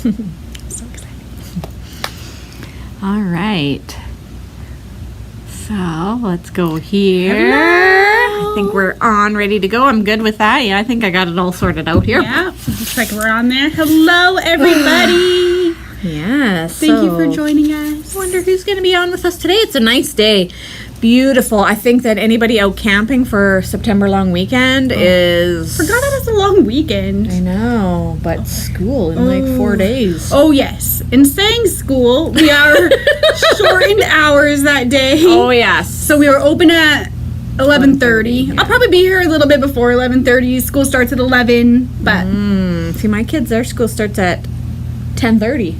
So excited. All right. So let's go here. Hello. I think we're on, ready to go. I'm good with that. Yeah, I think I got it all sorted out here. Yeah, looks like we're on there. Hello, everybody. Yes. Thank you for joining us. I wonder who's going to be on with us today. It's a nice day. Beautiful. I think that anybody out camping for September long weekend is... Forgot that it's a long weekend. I know, but school in like 4 days. Oh, yes. In saying school, we are shortened hours that day. Oh, yes. So we were open at 11:30. Yeah. I'll probably be here a little bit before 11:30. School starts at 11, but See, my kids, their school starts at 10:30.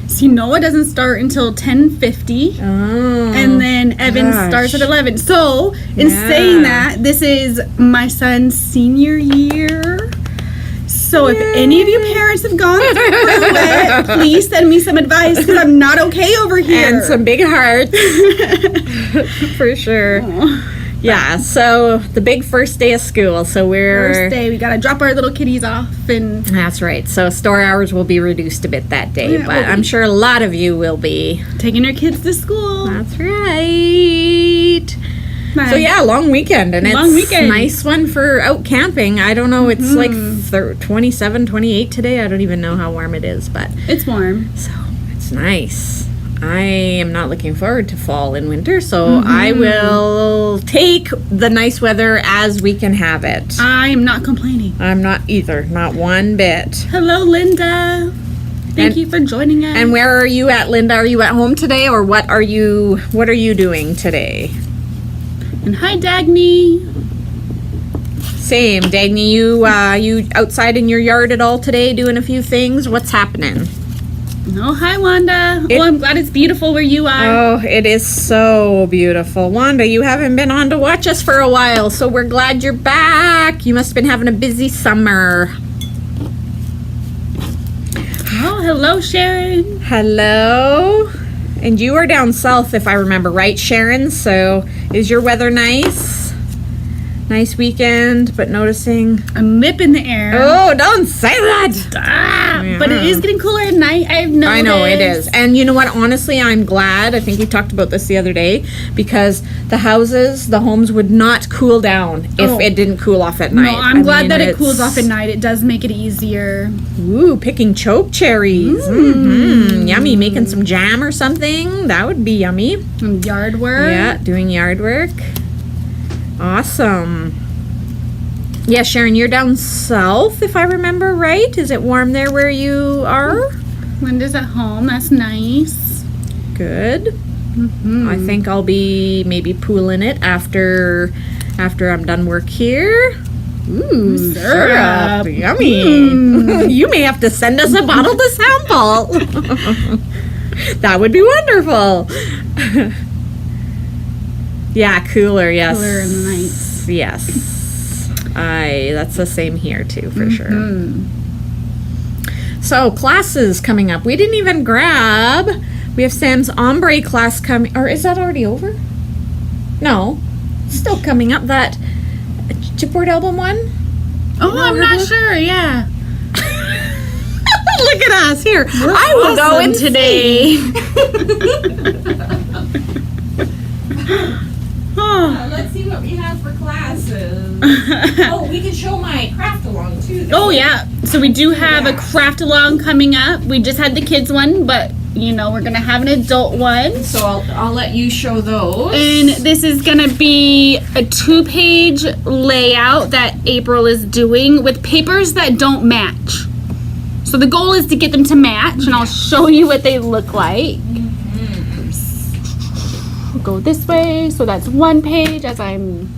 see, Noah doesn't start until 10:50. Oh. And then Evan gosh. starts at 11. So, in Yeah. saying that, this is my son's senior year. So, if any of you parents have gone through it, please send me some advice because I'm not okay over here. And some big hearts. For sure. Yeah, so the big first day of school. So we're... First day, we gotta drop our little kitties off and That's right. So store hours will be reduced a bit that day, Yeah, but will I'm be. sure a lot of you will be. taking our kids to school. That's right. So yeah, long weekend, and Long it's weekend. nice one for out camping. I don't know, it's like 27, 28 today. I don't even know how warm it is, but It's warm. so it's nice. I am not looking forward to fall and winter, so I will take the nice weather as we can have it. I am not complaining. I'm not either, not one bit. Hello, Linda. Thank you for joining us. And where are you at, Linda? Are you at home today, or what are you doing today? And hi, Dagny. Same, Dagny. You outside in your yard at all today, doing a few things? What's happening? Oh, hi, Wanda. I'm glad it's beautiful where you are. Oh, it is so beautiful. Wanda, you haven't been on to watch us for a while, so we're glad you're back. You must have been having a busy summer. Oh, hello, Sharon. Hello. And you are down south, if I remember right, Sharon. So is your weather nice? Nice weekend, but noticing... A nip in the air. Oh, don't say that! But it is getting cooler at night. I've noticed. I know it is. And you know what? Honestly, I'm glad. I think we talked about this the other day because the homes would not cool down if it didn't cool off at night. No, I'm glad that it cools off at night. It does make it easier. Ooh, picking choke cherries. Yummy. Making some jam or something. That would be yummy. And yard work. Yeah, doing yard work. Awesome. Yeah, Sharon, you're down south, if I remember right. Is it warm there where you are? Linda's at home. That's nice. Good. I think I'll be maybe pooling it after I'm done work here. Ooh, syrup. Yummy. You may have to send us a bottle to sample. That would be wonderful. Yeah, cooler, yes. Cooler in the night. Yes. That's the same here too, for sure. So, classes coming up. We didn't even grab. We have Sam's ombre class coming. Or is that already over? No. It's still coming up. That chipboard album one? Oh, I'm not sure. Yeah. Look at us here. I will go in today. Let's see what we have for classes. Oh, we can show my craft along too. Oh, yeah. So we do have a craft along coming up. We just had the kids one, but we're going to have an adult one. So I'll let you show those. And this is going to be a 2-page layout that April is doing with papers that don't match. So the goal is to get them to match, and I'll show you what they look like. We'll go this way. So that's 1 page as I'm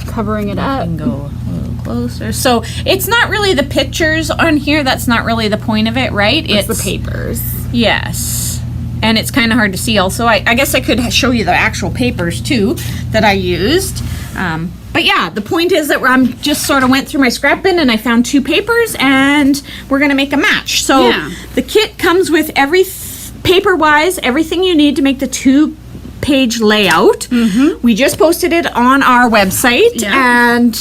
covering it up. Go a little closer. So it's not really the pictures on here. That's not really the point of it, right? It's the papers. Yes. And it's kind of hard to see also. I guess I could show you the actual papers too that I used. But yeah, the point is that I'm just sort of went through my scrap bin and I found 2 papers and we're going to make a match. So the kit comes with paper-wise, everything you need to make the 2-page layout. We just posted it on our website and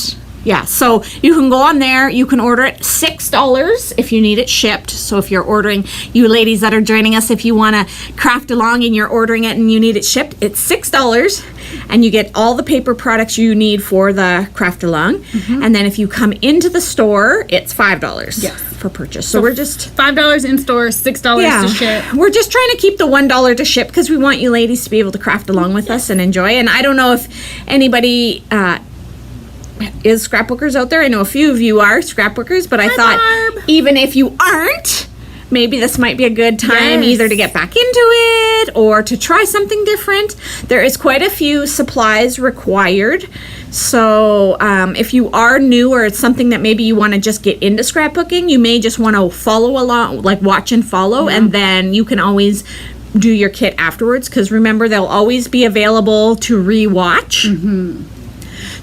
Yeah, so you can go on there. You can order it $6 if you need it shipped. So if you're ordering, you ladies that are joining us, if you want to craft along and you're ordering it and you need it shipped, it's $6, and you get all the paper products you need for the craft along. And then if you come into the store, it's $5 Yes. for purchase. So we're just $5 in store, $6 to ship. we're just trying to keep the $1 to ship because we want you ladies to be able to craft along with us and enjoy. And I don't know if anybody is scrapbookers out there. I know a few of you are scrapbookers, but I thought Barb. even if you aren't, maybe this might be a good time Yes. either to get back into it or to try something different. There is quite a few supplies required. So if you are new or it's something that maybe you want to just get into scrapbooking, you may just want to follow along, like watch and follow, and then you can always do your kit afterwards, because remember, they'll always be available to re-watch.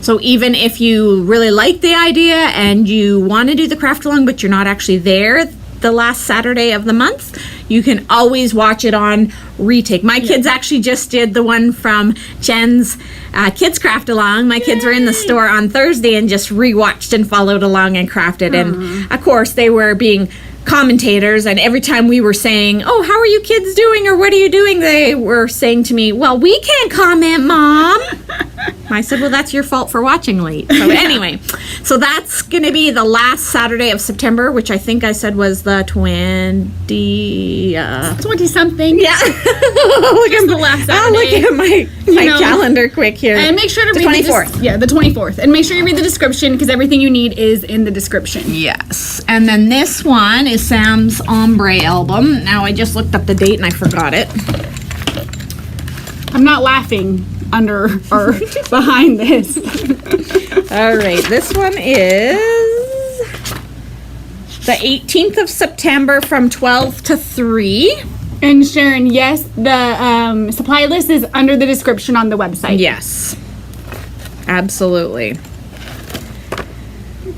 So even if you really like the idea and you want to do the craft along, but you're not actually there the last Saturday of the month, you can always watch it on retake. My kids actually just did the one from Jen's Kids Craft Along. My kids were in the store on Thursday and just rewatched and followed along and crafted. And of course, they were being commentators, and every time we were saying, "Oh, how are you kids doing?" or "What are you doing?" they were saying to me, "Well, we can't comment, Mom." I said, "Well, that's your fault for watching late." So anyway, so that's going to be the last Saturday of September, which I think I said was the 20-something. Yeah. Look at the last I'll look Saturday. at my know. calendar quick here. And make sure to the read 24th. the 24th. And make sure you read the description, because everything you need is in the description. Yes. And then this one is Sam's Ombre album. Now, I just looked up the date and I forgot it. I'm not laughing under or behind this. All right. This one is the 18th of September from 12 to 3. And Sharon, yes, the supply list is under the description on the website. Yes. Absolutely.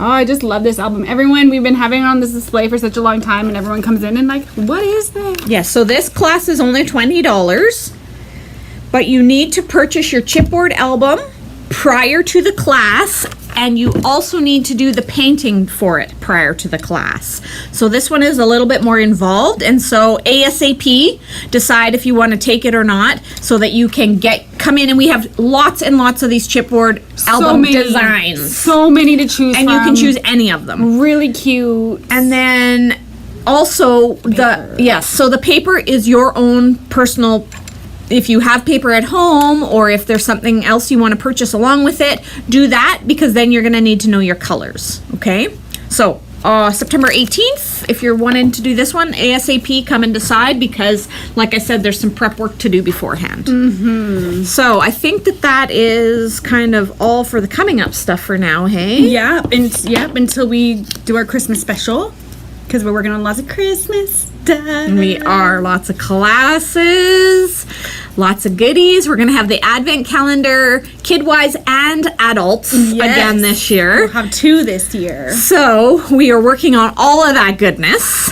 Oh, I just love this album. Everyone, we've been having it on this display for such a long time, and everyone comes in and like, what is that? Yes, so this class is only $20, but you need to purchase your chipboard album prior to the class, and you also need to do the painting for it prior to the class. So this one is a little bit more involved, and so ASAP, decide if you want to take it or not, so that you can come in, and we have lots and lots of these chipboard album designs. So many to choose And from. you can choose any of them. Really cute. And then also so the paper is your own personal. If you have paper at home, or if there's something else you want to purchase along with it, do that, because then you're going to need to know your colors. Okay, so September 18th, if you're wanting to do this one, ASAP, come and decide, because like I said, there's some prep work to do beforehand. So I think that is kind of all for the coming up stuff for now. Hey, Yeah, until we do our Christmas special, because we're working on lots of Christmas stuff. we are lots of classes, lots of goodies. We're going to have the advent calendar, kid-wise and adults, again this year. We'll have 2 this year. So we are working on all of that goodness.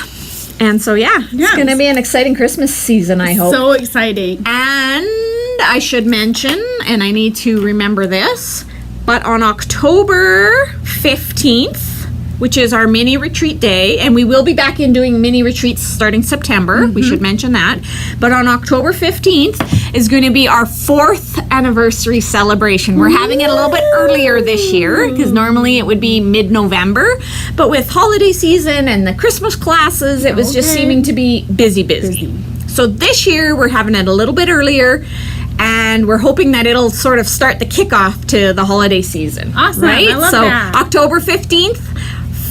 And so, it's Yes. going to be an exciting Christmas season, I hope. So exciting. And I should mention, and I need to remember this, but on October 15th, which is our mini retreat day, and we will be back in doing mini retreats starting September. We should mention that. But on October 15th is going to be our 4th anniversary celebration. We're having it a little bit earlier this year, because normally it would be mid-November. But with holiday season and the Christmas classes, it was just seeming to be busy. So this year we're having it a little bit earlier, and we're hoping that it'll sort of start the kickoff to the holiday season. Awesome. Right? I love so that. October 15th,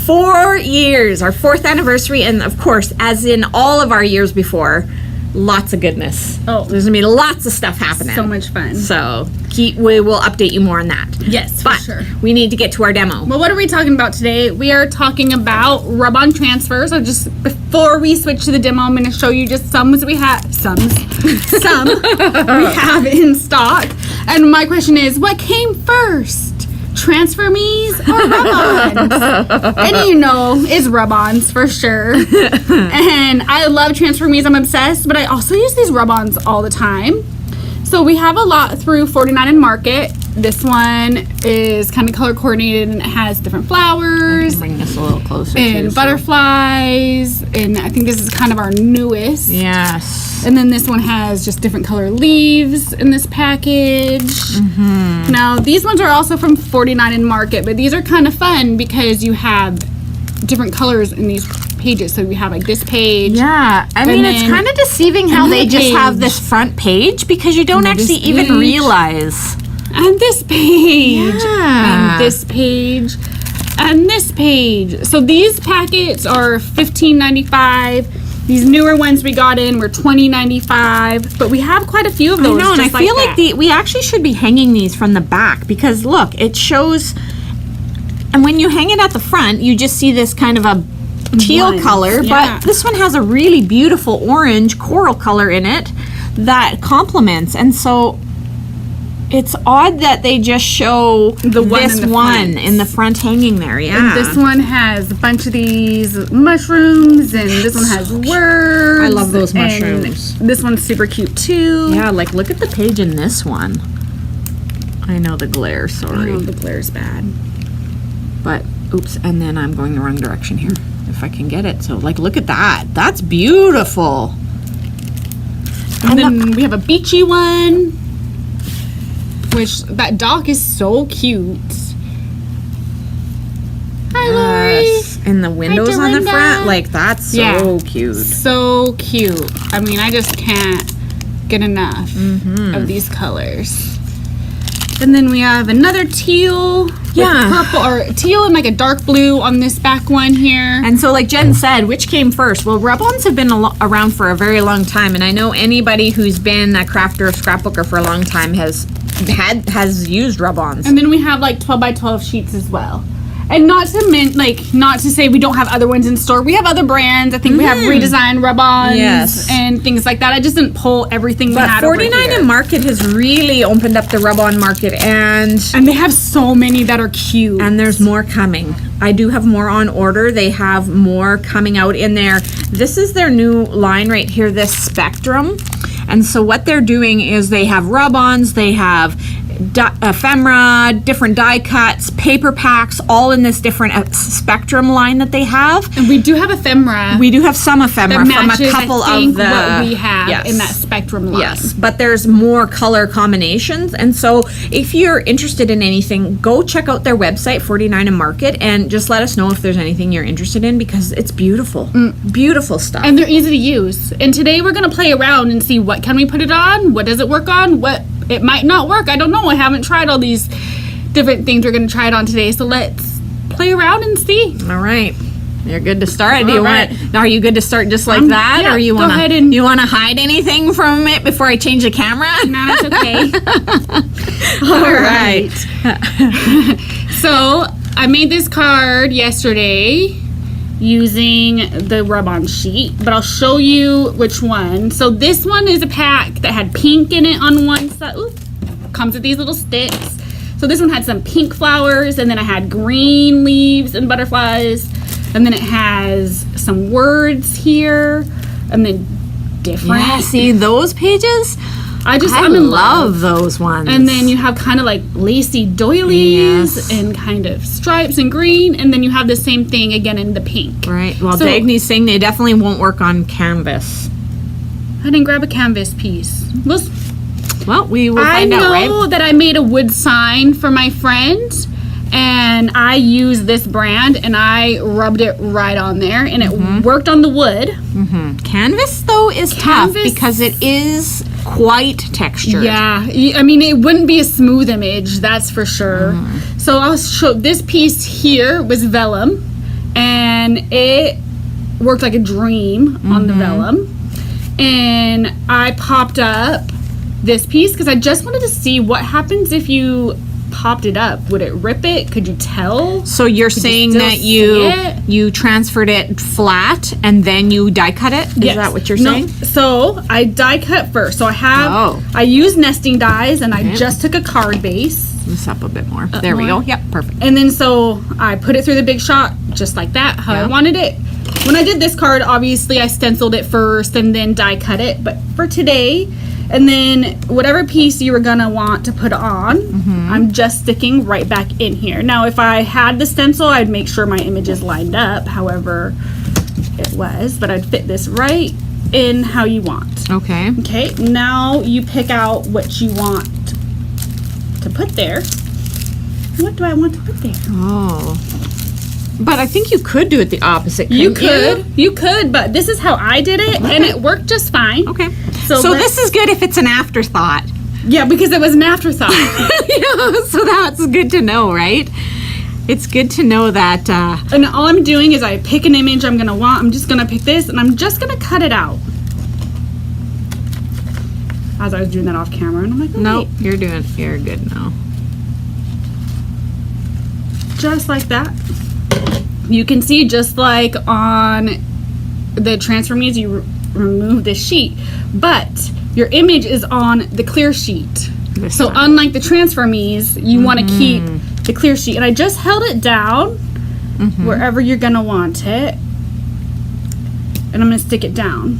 4 years, our 4th anniversary, and of course, as in all of our years before, lots of goodness. Oh. There's gonna be lots of stuff happening. So much fun. So we will update you more on that. Yes, for But sure. we need to get to our demo. Well, what are we talking about today? We are talking about rub-on transfers. So just before we switch to the demo, I'm going to show you just some we have in stock. And my question is, what came first? Transfer me's or rub-ons? And is rub-ons for sure. And I love transfer me's. I'm obsessed, but I also use these rub-ons all the time. So we have a lot through 49 and Market. This one is kind of color coordinated and it has different flowers Bring this a little closer. and too, so- butterflies. And I think this is kind of our newest. Yes. And then this one has just different color leaves in this package. Mm-hmm. Now, these ones are also from 49 and Market, but these are kind of fun because you have different colors in these pages. So you have like this page. Yeah, I mean, it's then kind of deceiving how they another just have page. this front page because you don't And this actually even page. realize. And this page. Yeah. And this page. And this page. So these packets are $15.95. These newer ones we got in were $20.95. But we have quite a few of those. No, and I just feel that. like we actually should be hanging these from the back because look, it shows. And when you hang it at the front, you just see this kind of a teal Ones, color, yeah. but this one has a really beautiful orange coral color in it that complements. And so it's odd that they just show The one this in the one front. in the front hanging there. Yeah. And this one has a bunch of these mushrooms, and this one has words. I love those and mushrooms. This one's super cute too. Yeah, like look at the page in this one. I know the glare, I sorry. know the glare's bad. But oops, and then I'm going the wrong direction here. If I can get it. So like look at that. That's beautiful. And then we have a beachy one, which that dock is so cute. Hi, Lori. Yes. And the windows on the Dorinda. front, like that's so Yeah. cute. So cute. I mean, I just can't get enough of these colors. And then we have another teal. Yeah. With purple or teal and like a dark blue on this back one here. And so, like Jen said, which came first? Well, rub-ons have been around for a very long time, and I know anybody who's been a crafter or scrapbooker for a long time has used rub-ons. And then we have like 12 by 12 sheets as well. And not to say we don't have other ones in store. We have other brands. I think we have redesigned rub-ons Yes. and things like that. I just didn't pull everything we But had 49 over here. and Market has really opened up the rub-on market, and And they have so many that are cute. there's more coming. I do have more on order. They have more coming out in there. This is their new line right here, this Spectrum. And so what they're doing is they have rub-ons, they have ephemera, different die cuts, paper packs, all in this different Spectrum line that they have. And we do have ephemera. We do have some ephemera that from matches, a couple I think, of the what we have Yes. in that Spectrum line. Yes, but there's more color combinations. And so if you're interested in anything, go check out their website, 49 and Market, and just let us know if there's anything you're interested in because it's beautiful. Beautiful stuff. And they're easy to use. And today we're going to play around and see what can we put it on, what does it work on, what it might not work. I don't know. I haven't tried all these different things we're going to try it on today. So let's play around and see. All right. You're good to start. Do you All right. want? Are you good to start just like that, yeah, or you go want ahead and- you want to hide anything from it before I change the camera? No, that's okay. All right. So I made this card yesterday using the rub-on sheet, but I'll show you which one. So this one is a pack that had pink in it on one side. Ooh, comes with these little sticks. So this one had some pink flowers, and then I had green leaves and butterflies, and then it has some words here, and then different. Yeah. See those pages? I I I'm in love those ones. And then you have kind of like lacy doilies Yes. and kind of stripes and green, and then you have the same thing again in the pink. right. Well, So- Dagny's saying they definitely won't work on canvas. I didn't grab a canvas piece. Well, we will I find out, know right? that I made a wood sign for my friend, and I used this brand, and I rubbed it right on there, and it worked on the wood. Canvas though is Canvas- tough because it is quite textured. Yeah, I mean, it wouldn't be a smooth image, that's for sure. So I'll show, this piece here was vellum, and it worked like a dream on the vellum. And I popped up this piece because I just wanted to see what happens if you popped it up. Would it rip it? Could you tell? So you're saying still that see it? you transferred it flat and then you die cut it? Is Yes. that what you're No, saying? So I die cut first. So I have, Oh. I use nesting dies, and I just took a card base. This up a bit more. There we more? go. Yep, perfect. And then so I put it through the Big Shot just like that, how I Yeah. wanted it. When I did this card, obviously I stenciled it first and then die cut it. But for today, And then whatever piece you were gonna want to put on, I'm just sticking right back in here. Now, if I had the stencil, I'd make sure my image is lined up, however it was, but I'd fit this right in how you want. Okay. Okay, now you pick out what you want to put there. What do I want to put there? Oh. But I think you could do it the opposite. You couldn't could, you could, but this is how I did it, and it worked just fine. Okay. So So let's- this is good if it's an afterthought. Yeah, because it was an afterthought. Yeah, so that's good to know, right? It's good to know that. And all I'm doing is I pick an image I'm gonna want. I'm just gonna pick this, and I'm just gonna cut it out. As I was doing that off camera, and I'm like, oh, Nope, wait, you're good now. just like that. You can see, just like on the Transfer Me's, you remove this sheet, but your image is on the clear sheet. This So one. unlike the Transfer Me's, you want to keep the clear sheet. And I just held it down wherever you're gonna want it, and I'm gonna stick it down.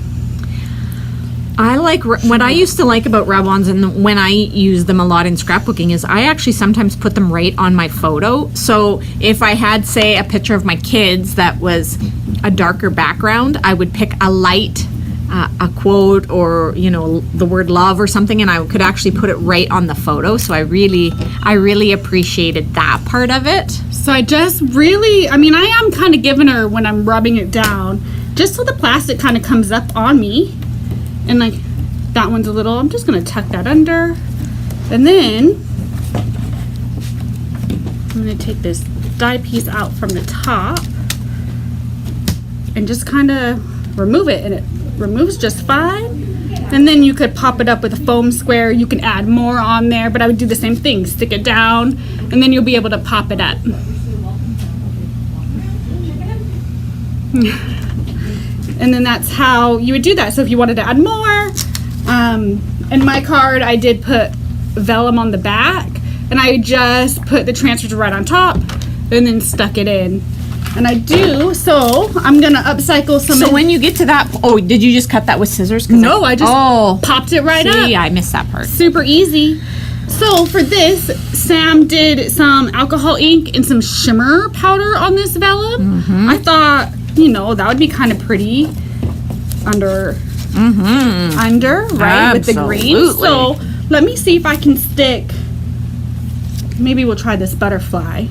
I like what I used to like about rub-ons, and when I use them a lot in scrapbooking, is I actually sometimes put them right on my photo. So if I had, say, a picture of my kids that was a darker background, I would pick a light, a quote, or the word love or something, and I could actually put it right on the photo. So I really appreciated that part of it. So I just really, I mean, I am kind of giving her when I'm rubbing it down, just so the plastic kind of comes up on me. And like that one's a little, I'm just gonna tuck that under. And then I'm gonna take this die piece out from the top and just kind of remove it, and it removes just fine. And then you could pop it up with a foam square. You can add more on there, but I would do the same thing. Stick it down, and then you'll be able to pop it up. And then that's how you would do that. So if you wanted to add more, in my card I did put vellum on the back, and I just put the transfers right on top and then stuck it in. And I do, so I'm gonna upcycle some. So when you get to that, did you just cut that with scissors? 'Cause No, I just popped it right up. See, I missed that part. Super easy. So for this, Sam did some alcohol ink and some shimmer powder on this vellum. I thought, that would be kind of pretty under, right, with the green. Absolutely. So let me see if I can stick, maybe we'll try this butterfly.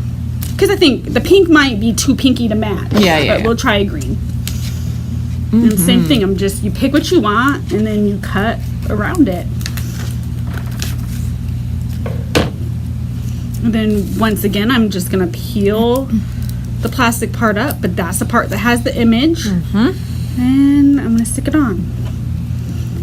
Because I think the pink might be too pinky to match. Yeah. But we'll try a green. And same thing, you pick what you want and then you cut around it. And then once again, I'm just gonna peel the plastic part up, but that's the part that has the image. And I'm gonna stick it on.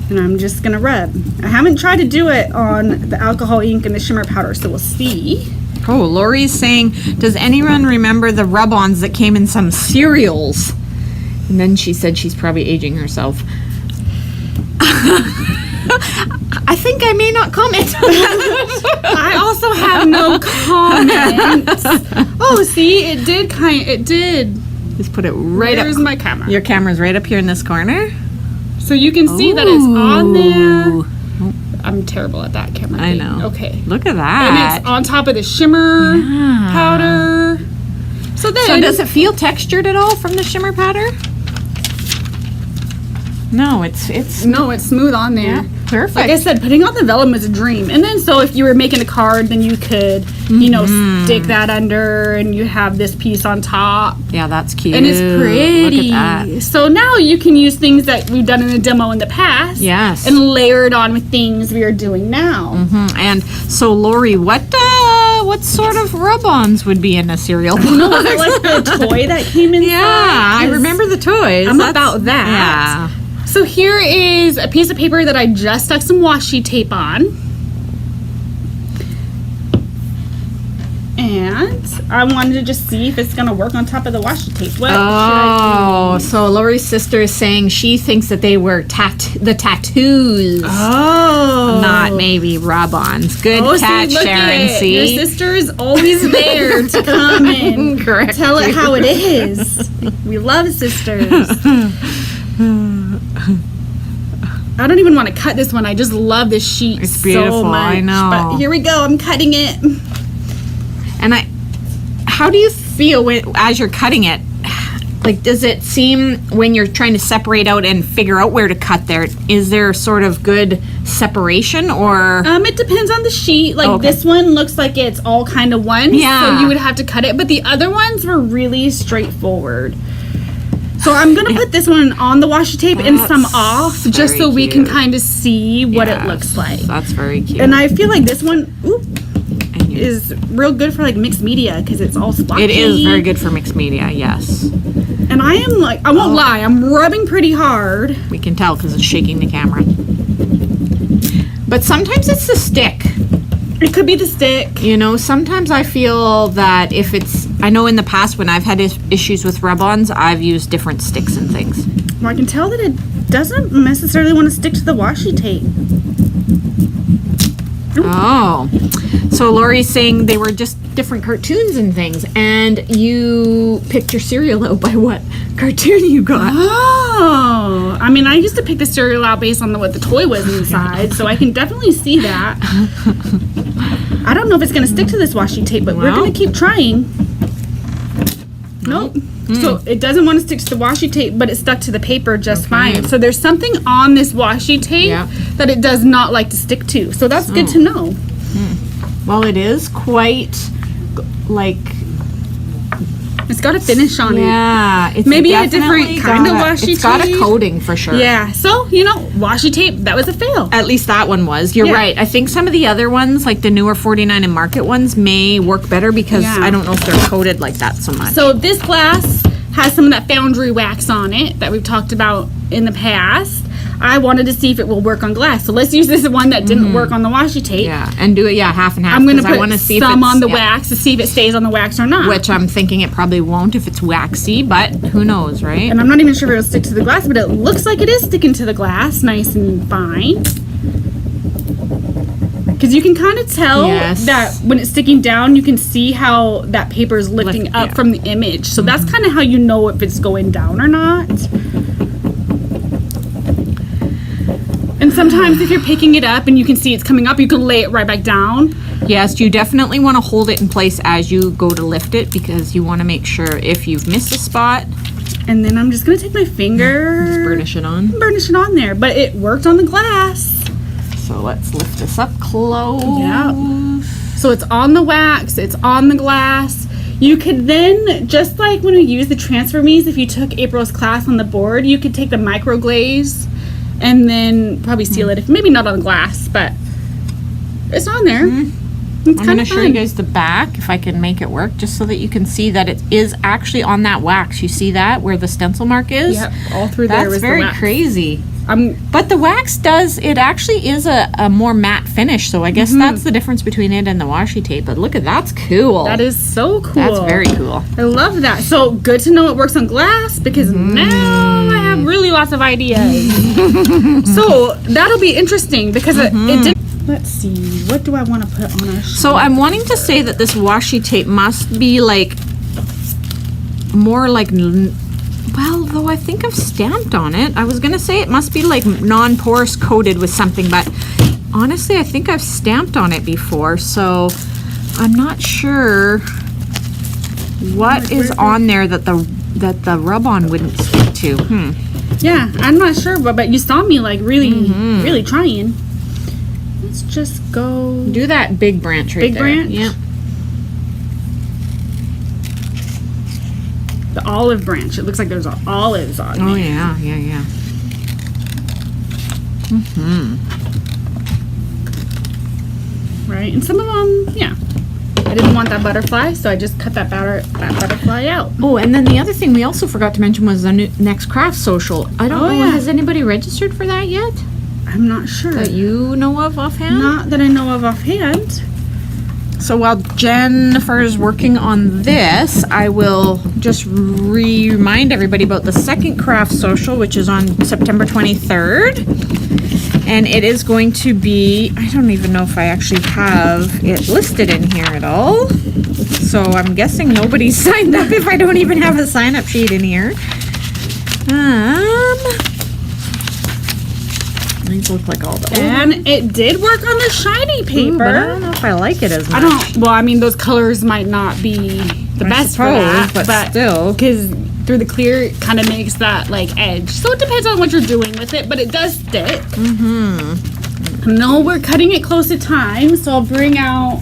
And I'm just gonna rub. I haven't tried to do it on the alcohol ink and the shimmer powder, so we'll see. Oh, Lori's saying, does anyone remember the rub-ons that came in some cereals? And then she said she's probably aging herself. I think I may not comment. I also have no comments. Oh, see, it did. Just put it right There's up. my camera. Your camera's right up here in this corner. So you can see that it's on there. Ooh, I'm terrible at that camera I thing. know. Okay. Look at And that. it's on top of the shimmer powder. So then, So does it feel textured at all from the shimmer powder? No, it's no, it's smooth on there. perfect. Like I said, putting on the vellum is a dream. And then, so if you were making a card, then you could, stick that under, and you have this piece on top. Yeah, that's cute. And it's pretty. Look at that. So now you can use things that we've done in the demo in the past. Yes. And layer it on with things we are doing now. And so, Lori, what sort of rub-ons would be in a cereal box? No, was it like the toy that came inside? Yeah, I remember the toys. I'm about that. Yeah. So here is a piece of paper that I just stuck some washi tape on. And I wanted to just see if it's going to work on top of the washi tape. What should I Oh, so Lori's sister is saying she thinks that they were the tattoos, do? Oh. not maybe rub-ons. Good Oh, catch, see, look Sharon. at it. See? Your sister is always there to come and Correct tell it you. how it is. We love sisters. I don't even want to cut this one. I just love this sheet It's beautiful, so much. I know. But here we go. I'm cutting it. And how do you feel as you're cutting it? Like, does it seem when you're trying to separate out and figure out where to cut there, is there sort of good separation or? It depends on the sheet. Like Okay. this one looks like it's all kind of one. Yeah. So you would have to cut it. But the other ones were really straightforward. So I'm going to put this one on the washi tape and some That's off just so very we can cute. kind of see what it Yes, looks like. That's very cute. And I feel like this one And you- is real good for like mixed media because it's all splotchy. it is very good for mixed media, yes. And I am like, I won't lie, I'm rubbing pretty hard. We can tell because it's shaking the camera. But sometimes it's the stick. It could be the stick. You know, sometimes I feel that if it's, I know in the past when I've had issues with rub-ons, I've used different sticks and things. Well, I can tell that it doesn't necessarily want to stick to the washi tape. Oh, so Lori's saying they were just different cartoons and things, and you picked your cereal out by what cartoon you got. Oh, I mean, I used to pick the cereal out based on what the toy was inside, so I can definitely see that. I don't know if it's going to stick to this washi tape, but we're Well. going to keep trying. Nope. So it doesn't want to stick to the washi tape, but it stuck to the paper just fine. So there's something on this washi tape Yeah. that it does not like to stick to. So that's good to know. Well, it is quite like, It's got a finish on it. yeah, it's Maybe a definitely different kind of got a- washi It's got a tape. coating for sure. Yeah. So, washi tape, that was a fail. At least that one was. You're Yeah. right. I think some of the other ones, like the newer 49 and Market ones, may work better because Yeah. I don't know if they're coated like that so much. So this glass has some of that foundry wax on it that we've talked about in the past. I wanted to see if it will work on glass. So let's use this one that didn't work on the washi tape. yeah, and do it, half and half. I'm going to 'cause I wanna put see if some it's- on the yeah. wax to see if it stays on the wax or not. Which I'm thinking it probably won't if it's waxy, but who knows, right? And I'm not even sure if it'll stick to the glass, but it looks like it is sticking to the glass nice and fine. Because you can kind of tell Yes. that when it's sticking down, you can see how that paper is lifting Lift- up yeah. from the image. So that's kind of how you know if it's going down or not. And sometimes if you're picking it up and you can see it's coming up, you can lay it right back down. Yes, you definitely want to hold it in place as you go to lift it because you want to make sure if you've missed a spot, And then I'm just going to take my finger, burnish it on. burnish it on there. But it worked on the glass. So let's lift this up close. Yeah. So it's on the wax, it's on the glass. You could then, just like when we use the transfer me's, if you took April's class on the board, you could take the microglaze and then probably seal it. If maybe not on the glass, but it's on there. It's I'm kind going to of show fun. you guys the back if I can make it work just so that you can see that it is actually on that wax. You see that where the stencil mark is? Yep, all through there That's is very the wax. crazy. I'm But the wax it actually is a more matte finish. So I guess that's the difference between it and the washi tape. But look at that's cool. That is so cool. That's very cool. I love that. So good to know it works on glass because now I have really lots of ideas. So that'll be interesting because it did. Let's see. What do I want to put on our So I'm wanting to say that this washi tape must be like more like, well, though I think I've stamped on it. I was going to say it must be like non-porous coated with something, but honestly, I think I've stamped on it before. So I'm not sure what is on there that the rub-on wouldn't stick to. Yeah, I'm not sure, but you saw me like really trying. Let's just go. Do that big branch right Big there. branch? Yeah. The olive branch. It looks like there's olives on Oh it. yeah, yeah, yeah. Right? And some of them, yeah. I didn't want that butterfly, so I just cut that butterfly out. Oh, and then the other thing we also forgot to mention was the next craft social. I don't Oh, know. yeah. Has anybody registered for that yet? I'm not sure. That you know of offhand? Not that I know of offhand. So while Jennifer's working on this, I will just remind everybody about the second craft social, which is on September 23rd. And it is going to be, I don't even know if I actually have it listed in here at all. So I'm guessing nobody's signed up if I don't even have a sign-up sheet in here. These look like all the old And it did work on the shiny paper. Ooh, but I don't know if I like it as much. I don't. Well, I mean, those colors might not be the best for that, but still. because through the clear, it kind of makes that like edge. So it depends on what you're doing with it, but it does stick. No, we're cutting it close to time, so I'll bring out.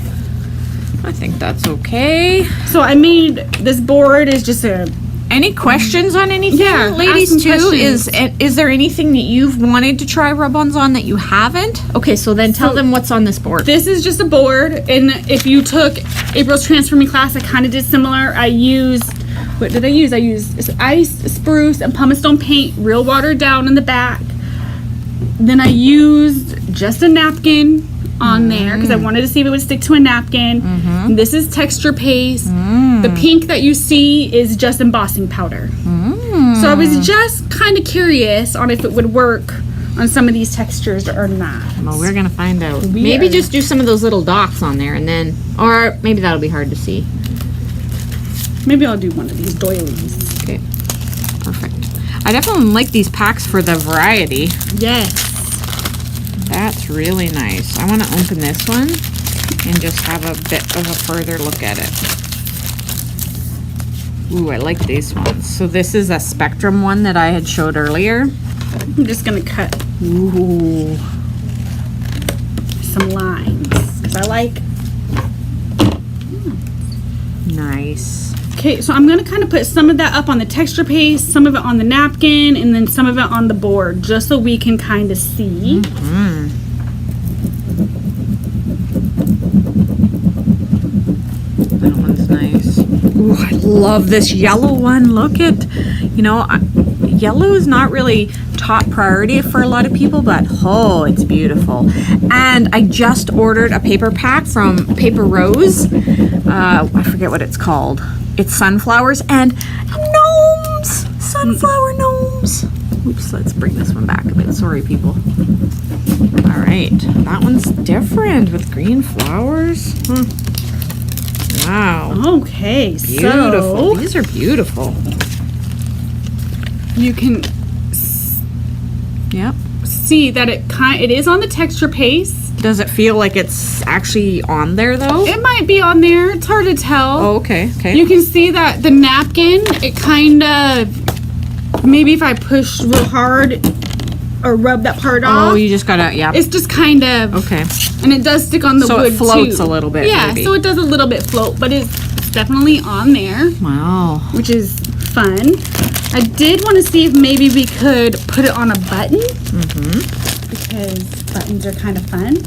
I think that's okay. So I made this board is just a. Any questions on anything, Yeah, ask ladies? some Too questions. is there anything that you've wanted to try rub-ons on that you haven't? Okay, so then tell So- them what's on this board. This is just a board, and if you took April's Transforming class, I kind of did similar. I used. What did I use? I used ice, spruce, and pumice stone paint, real watered down in the back. Then I used just a napkin on there because I wanted to see if it would stick to a napkin. This is texture paste. The pink that you see is just embossing powder. So I was just kind of curious on if it would work on some of these textures or not. Well, we're gonna find out. We Maybe are. just do some of those little dots on there, and then, or maybe that'll be hard to see. Maybe I'll do one of these doilies. Okay, perfect. I definitely like these packs for the variety. Yes. That's really nice. I want to open this one and just have a bit of a further look at it. Ooh, I like these ones. So this is a Spectrum one that I had showed earlier. I'm just gonna cut Ooh. some lines because I like. Nice. Okay, so I'm gonna kind of put some of that up on the texture paste, some of it on the napkin, and then some of it on the board, just so we can kind of see. That one's nice. Ooh, I love this yellow one. Look at, yellow is not really top priority for a lot of people, but oh, it's beautiful. And I just ordered a paper pack from Paper Rose. I forget what it's called. It's sunflowers and gnomes. Sunflower gnomes. Oops, let's bring this one back a bit. Sorry, people. All right, that one's different with green flowers. Wow. Okay, Beautiful. so These are beautiful. you can Yep. see that it is on the texture paste. Does it feel like it's actually on there though? It might be on there. It's hard to tell. Oh, okay. Okay. You can see that the napkin, it kind of, maybe if I push real hard or rub that part off, oh, you just gotta, yeah. it's just kind of, Okay. and it does stick on the So wood it floats too. a little bit, Yeah, maybe. so it does a little bit float, but it's definitely on there, Wow. which is fun. I did want to see if maybe we could put it on a button, because buttons are kind of fun.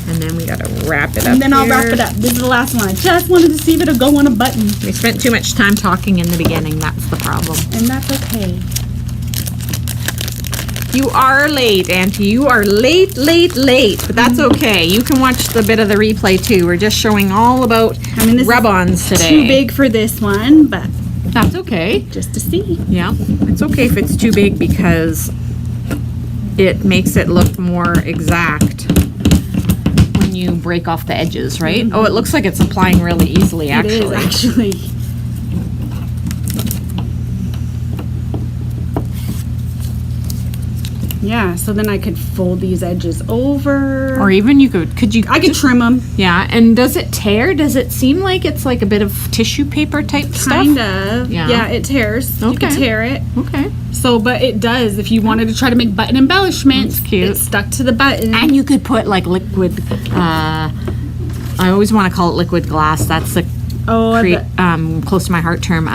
And then we gotta wrap it up. And then I'll wrap here. it up. This is the last one. I just wanted to see if it'll go on a button, We spent too much time talking in the beginning. That's the problem. and that's okay. You are late, Auntie. You are late. But that's okay. You can watch the bit of the replay too. We're just showing all about I mean, this is rub-ons today. Too big for this one, but That's okay. just to see. Yeah, it's okay if it's too big because it makes it look more exact when you break off the edges, right? Oh, it looks like it's applying really easily, It is actually. actually. Yeah, so then I could fold these edges over. Or even you could you? I could trim them, Yeah, and does it tear? Does it seem like it's like a bit of tissue paper type stuff? kind of. Yeah. Yeah, it tears. You could Okay. tear it. Okay. So, but it does. If you wanted to try to make button embellishments, That's cute. it's stuck to the button. And you could put like liquid. I always want to call it liquid glass. That's the close to my heart term.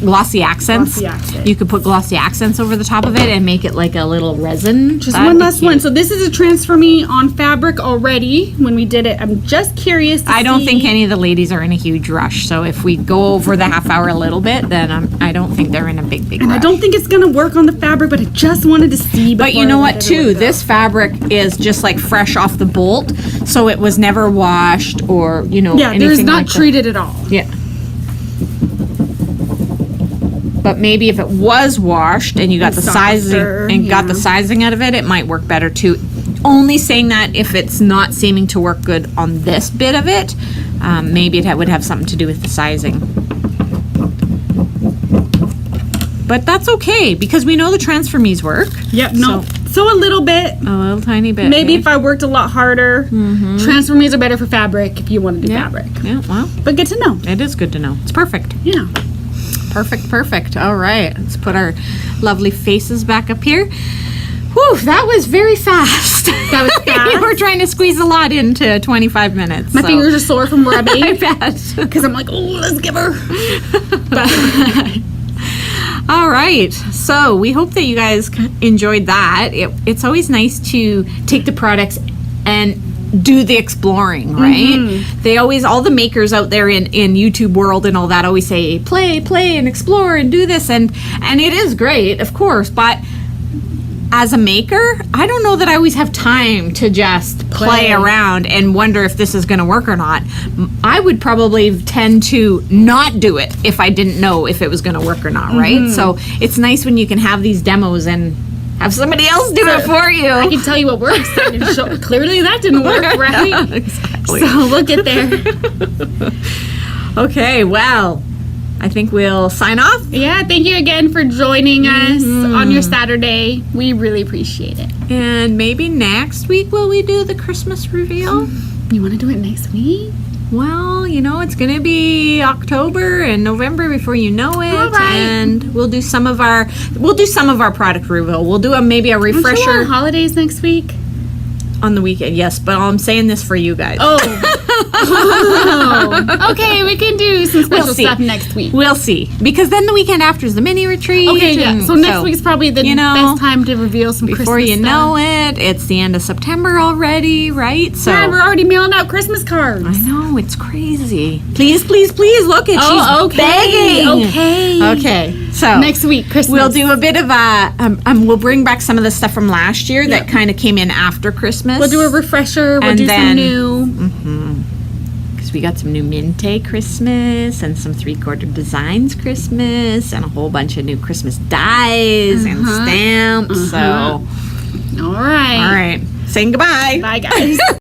Glossy accents. Glossy accent. You could put glossy accents over the top of it and make it like a little resin. Just That'd one be last cute. one. So this is a transfer me on fabric already when we did it. I'm just curious to I don't see- think any of the ladies are in a huge rush. So if we go over the half hour a little bit, then I don't think they're in a big And rush. I don't think it's gonna work on the fabric, but I just wanted to see. But you before know I what, let too? everyone go. This fabric is just like fresh off the bolt, so it was never washed or Yeah, there's anything not like that. treated at all. Yeah. But maybe if it was washed and you got And the sizing softer, and got the yeah. sizing out of it, it might work better too. Only saying that if it's not seeming to work good on this bit of it, maybe it would have something to do with the sizing. But that's okay because we know the transfer me's work. Yep, no. So a little bit. A little tiny bit. Maybe if I worked a lot harder. Transformers are better for fabric if you want to do fabric. Yeah, well, But good to know. it is good to know. It's perfect. Yeah. Perfect. All right. Let's put our lovely faces back up here. Whew, that was very fast. That was fast. We're trying to squeeze a lot into 25 minutes. My fingers are sore from I rubbing bet. because I'm like, oh, let's give her. But All right. So we hope that you guys enjoyed that. It's always nice to take the products and do the exploring, right? They always, all the makers out there in YouTube world and all that always say, play and explore and do this. And it is great, of course, but as a maker, I don't know that I always have time to just play around and wonder if this is going to work or not. I would probably tend to not do it if I didn't know if it was going to work or not, right? So it's nice when you can have these demos and have somebody else do it for you. I can tell you what works. And show, clearly that didn't work, right? Exactly. So we'll get there. Okay, well, I think we'll sign off. Yeah, thank you again for joining us on your Saturday. We really appreciate it. And maybe next week will we do the Christmas reveal? You want to do it next week? Well, it's going to be October and November before you know it, All right. and we'll do some of our product reveal. We'll do maybe a Aren't you refresher on holidays next week? on the weekend. Yes, but I'm saying this for you guys. Oh. Okay, we can do some special see. stuff next week. We'll see, because then the weekend after is the mini retreat. Okay, yeah. and So next week's probably the best time to reveal some before Christmas you stuff. know it, it's the end of September already, right? So Yeah, we're already mailing out Christmas cards. I know, it's crazy. Please look at Oh, she's okay. begging. Okay. Okay, so Next week, Christmas. we'll do a bit of a we'll bring back some of the stuff from last year that kind of came in after Christmas. We'll do a refresher. We'll And do then- some new. because we got some new Minte Christmas and some 3/4 designs Christmas and a whole bunch of new Christmas dies and stamps. So All right. all right, saying goodbye. Bye, guys.